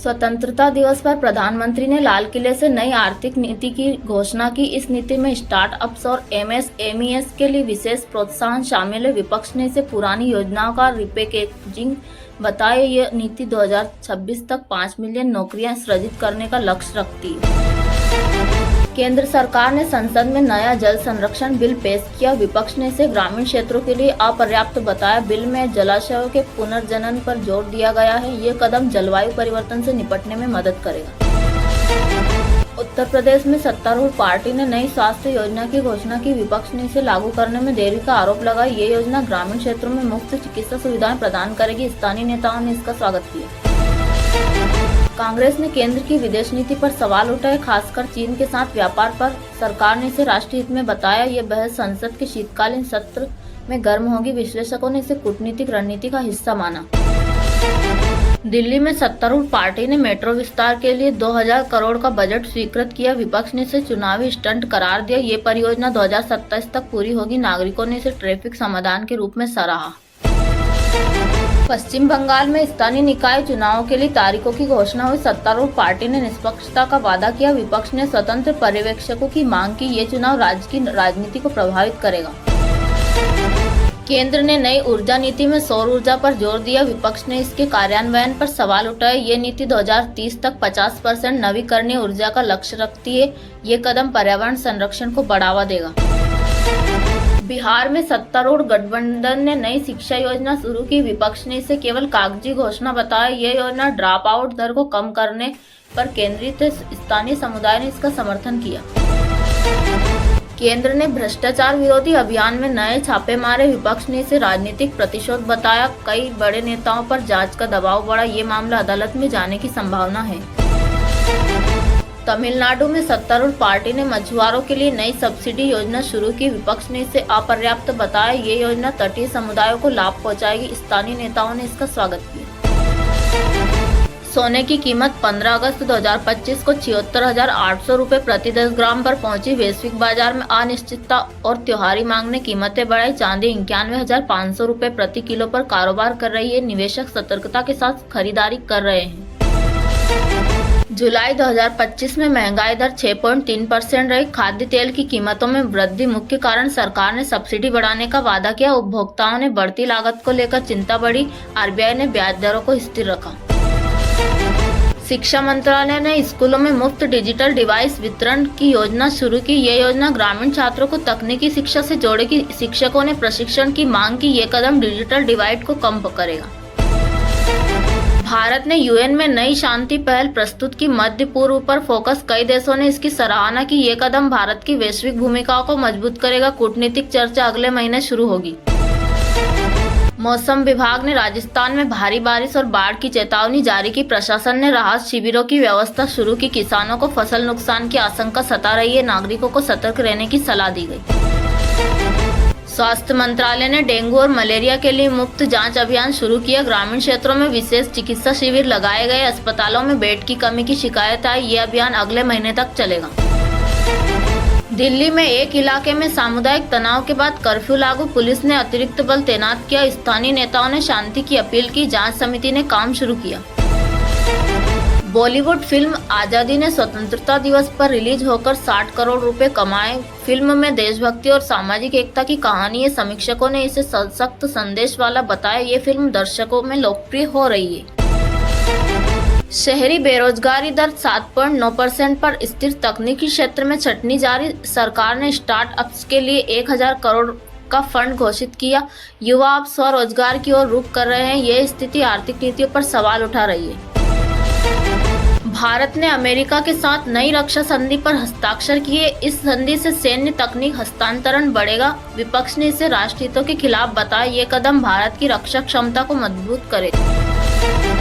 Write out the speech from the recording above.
स्वतंत्रता दिवस पर प्रधानमंत्री ने लाल किले से नई आर्थिक नीति की घोषणा की। इस नीति में स्टार्टअप्स और एमएसएमईएस के लिए विशेष प्रोत्साहन शामिल है। विपक्ष ने इसे पुरानी योजनाओं का रिपैकेजिंग बताया। यह नीति 2026 तक 5 मिलियन नौकरियां सृजित करने का लक्ष्य रखती है। केंद्र सरकार ने संसद में नया जल संरक्षण बिल पेश किया। विपक्ष ने इसे ग्रामीण क्षेत्रों के लिए अपर्याप्त बताया। बिल में जलाशयों के पुनर्जनन पर जोर दिया गया है। ये कदम जलवायु परिवर्तन से निपटने में मदद करेगा। उत्तर प्रदेश में सत्तारूढ़ पार्टी ने नई स्वास्थ्य योजना की घोषणा की। विपक्ष ने इसे लागू करने में देरी का आरोप लगाया। ये योजना ग्रामीण क्षेत्रों में मुफ्त चिकित्सा सुविधाएं प्रदान करेगी। स्थानीय नेताओं ने इसका स्वागत किया। कांग्रेस ने केंद्र की विदेश नीति पर सवाल उठाए, खासकर चीन के साथ व्यापार पर। सरकार ने इसे राष्ट्रीय हित में बताया। ये बहस संसद के शीतकालीन सत्र में गर्म होगी। विश्लेषकों ने इसे कूटनीतिक रणनीति का हिस्सा माना। दिल्ली में सत्तारूढ़ पार्टी ने मेट्रो विस्तार के लिए 2000 करोड़ का बजट स्वीकृत किया। विपक्ष ने इसे चुनावी स्टंट करार दिया। ये परियोजना 2027 तक पूरी होगी। नागरिकों ने इसे ट्रैफिक समाधान के रूप में सराहा। पश्चिम बंगाल में स्थानीय निकाय चुनावों के लिए तारीखों की घोषणा हुई। सत्तारूढ़ पार्टी ने निष्पक्षता का वादा किया। विपक्ष ने स्वतंत्र पर्यवेक्षकों की मांग की। ये चुनाव राज्य की राजनीति को प्रभावित करेगा। केंद्र ने नई ऊर्जा नीति में सौर ऊर्जा पर जोर दिया। विपक्ष ने इसके कार्यान्वयन पर सवाल उठाए। ये नीति 2030 तक 50% नवीकरणीय ऊर्जा का लक्ष्य रखती है। ये कदम पर्यावरण संरक्षण को बढ़ावा देगा। बिहार में सत्तारूढ़ गठबंधन ने नई शिक्षा योजना शुरू की। विपक्ष ने इसे केवल कागजी घोषणा बताया। यह योजना ड्रॉप आउट दर को कम करने पर केंद्रित है। स्थानीय समुदाय ने इसका समर्थन किया। केंद्र ने भ्रष्टाचार विरोधी अभियान में नए छापे मारे। विपक्ष ने इसे राजनीतिक प्रतिशोध बताया। कई बड़े नेताओं पर जांच का दबाव बढ़ा। ये मामला अदालत में जाने की संभावना है। तमिलनाडु में सत्तारूढ़ पार्टी ने मछुआरों के लिए नई सब्सिडी योजना शुरू की। विपक्ष ने इसे अपर्याप्त बताया। ये योजना तटीय समुदायों को लाभ पहुंचाएगी। स्थानीय नेताओं ने इसका स्वागत किया। सोने की कीमत 15 अगस्त 2025 को 76,800 रुपये प्रति 10 ग्राम पर पहुंची। वैश्विक बाजार में अनिश्चितता और त्योहारी मांग ने कीमतें बढ़ाई। चांदी 91,500 रुपये प्रति किलो पर कारोबार कर रही है। निवेशक सतर्कता के साथ खरीदारी कर रहे हैं। जुलाई 2025 में महंगाई दर 6.3% रही। खाद्य तेल की कीमतों में वृद्धि मुख्य कारण। सरकार ने सब्सिडी बढ़ाने का वादा किया। उपभोक्ताओं ने बढ़ती लागत को लेकर चिंता बढ़ी। आरबीआई ने ब्याज दरों को स्थिर रखा। शिक्षा मंत्रालय ने स्कूलों में मुफ्त डिजिटल डिवाइस वितरण की योजना शुरू की। ये योजना ग्रामीण छात्रों को तकनीकी शिक्षा से जोड़ेगी। शिक्षकों ने प्रशिक्षण की मांग की। ये कदम डिजिटल डिवाइड को कम करेगा। भारत ने यूएन में नई शांति पहल प्रस्तुत की। मध्य पूर्व पर फोकस। कई देशों ने इसकी सराहना की। ये कदम भारत की वैश्विक भूमिकाओं को मजबूत करेगा। कूटनीतिक चर्चा अगले महीने शुरू होगी। मौसम विभाग ने राजस्थान में भारी बारिश और बाढ़ की चेतावनी जारी की। प्रशासन ने राहत शिविरों की व्यवस्था शुरू की। किसानों को फसल नुकसान की आशंका सता रही है। नागरिकों को सतर्क रहने की सलाह दी गई। स्वास्थ्य मंत्रालय ने डेंगू और मलेरिया के लिए मुफ्त जांच अभियान शुरू किया। ग्रामीण क्षेत्रों में विशेष चिकित्सा शिविर लगाए गए। अस्पतालों में बेड की कमी की शिकायत आई। ये अभियान अगले महीने तक चलेगा। दिल्ली में एक इलाके में सामुदायिक तनाव के बाद कर्फ्यू लागू। पुलिस ने अतिरिक्त बल तैनात किया। स्थानीय नेताओं ने शांति की अपील की। जांच समिति ने काम शुरू किया। बॉलीवुड फिल्म आजादी ने स्वतंत्रता दिवस पर रिलीज होकर 60 करोड़ रुपए कमाए। फिल्म में देशभक्ति और सामाजिक एकता की कहानी है। समीक्षकों ने इसे सशक्त संदेश वाला बताया। ये फिल्म दर्शकों में लोकप्रिय हो रही है। शहरी बेरोजगारी दर 7.9% पर स्थिर। तकनीकी क्षेत्र में छंटनी जारी। सरकार ने स्टार्टअप्स के लिए 1000 करोड़ का फंड घोषित किया। युवा अब स्वरोजगार की ओर रुख कर रहे हैं। ये स्थिति आर्थिक नीतियों पर सवाल उठा रही है। भारत ने अमेरिका के साथ नई रक्षा संधि पर हस्ताक्षर किए। इस संधि से सैन्य तकनीक हस्तांतरण बढ़ेगा। विपक्ष ने इसे राष्ट्रहितों के खिलाफ बताया। ये कदम भारत की रक्षा क्षमता को मजबूत करेगा।